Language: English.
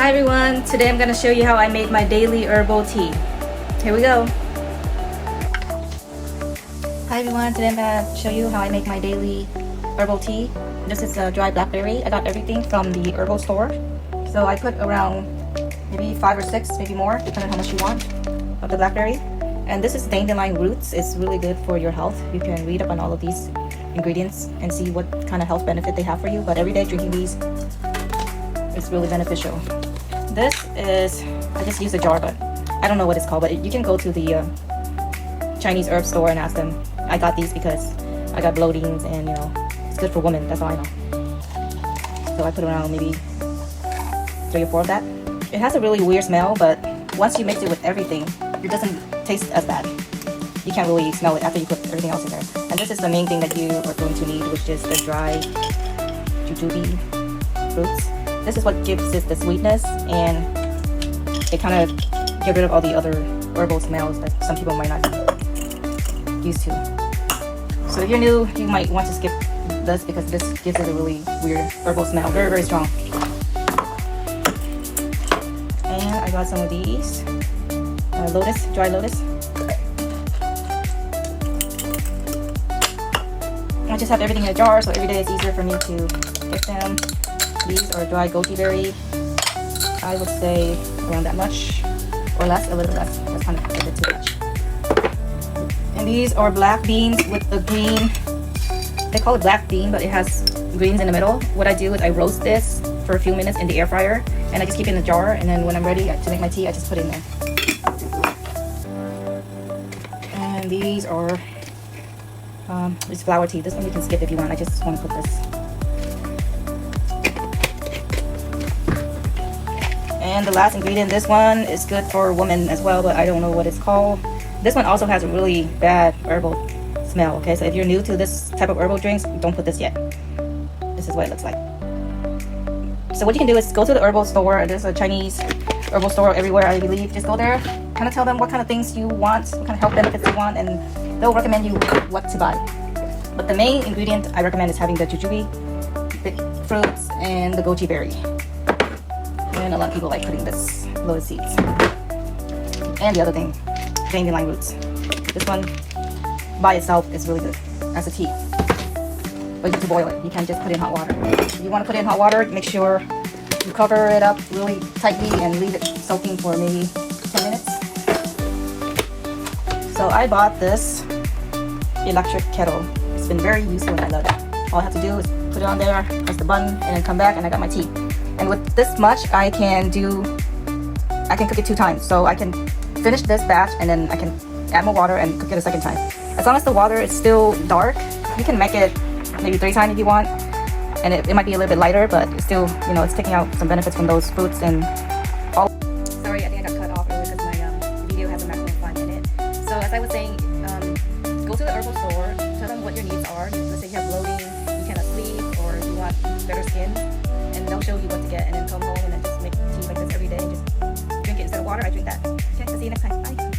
Hi everyone, today I'm going to show you how I made my daily herbal tea. Here we go. Hi everyone, today I'm going to show you how I make my daily herbal tea. This is a dry blackberry. I got everything from the herbal store. So I put around maybe 5 or 6, maybe more, depending on how much you want of the blackberry. And this is dandelion roots. It's really good for your health. You can read up on all of these ingredients and see what kind of health benefit they have for you. But every day drinking these is really beneficial. This is, I just use a jar, but I don't know what it's called, but you can go to the Chinese herb store and ask them. I got these because I got bloatings and it's good for women, that's all I know. So I put around maybe 3 or 4 of that. It has a really weird smell, but once you mix it with everything, it doesn't taste as bad. You can't really smell it after you put everything else in there. And this is the main thing that you are going to need, which is the dry jujube fruits. This is what gives it the sweetness, and it kind of get rid of all the other herbal smells that some people might not be used to. So if you're new, you might want to skip this because this gives it a really weird herbal smell, very, very strong. And I got some of these lotus, dry lotus. I just have everything in a jar, so every day it's easier for me to get them. These are dry goji berry. I would say around that much or less, a little less. That's kind of a bit too much. And these are black beans with the green. They call it black bean, but it has greens in the middle. What I do is I roast this for a few minutes in the air fryer, and I just keep it in a jar. And then when I'm ready to make my tea, I just put it in there. And these are it's flower tea. This one you can skip if you want. I just want to put this. And the last ingredient, this one is good for women as well, but I don't know what it's called. This one also has a really bad herbal smell, okay? So if you're new to this type of herbal drinks, don't put this yet. This is what it looks like. So what you can do is go to the herbal store. There's a Chinese herbal store everywhere, I believe. Just go there, kind of tell them what kind of things you want, what kind of health benefits you want, and they'll recommend you what to buy. But the main ingredient I recommend is having the jujube, the fruits, and the goji berry. And a lot of people like putting this lotus seeds. And the other thing, dandelion roots. This one by itself is really good as a tea. But you have to boil it. You can't just put it in hot water. If you want to put it in hot water, make sure you cover it up really tightly and leave it soaking for maybe 10 minutes. So I bought this electric kettle. It's been very useful and I love it. All I have to do is put it on there, press the button, and then come back and I got my tea. And with this much, I can cook it 2 times. So I can finish this batch and then I can add more water and cook it a second time. As long as the water is still dark, you can make it maybe 3 times if you want. And it might be a little bit lighter, but it's still, it's taking out some benefits from those fruits and all. Sorry, I think I got cut off earlier because my video has a maximum 5 minutes. So as I was saying, go to the herbal store, tell them what your needs are. Let's say you have bloating, you cannot sleep, or you want better skin. And they'll show you what to get, and then come home and then just make tea like this every day and just drink it instead of water. I drink that. Okay, I'll see you next time. Bye.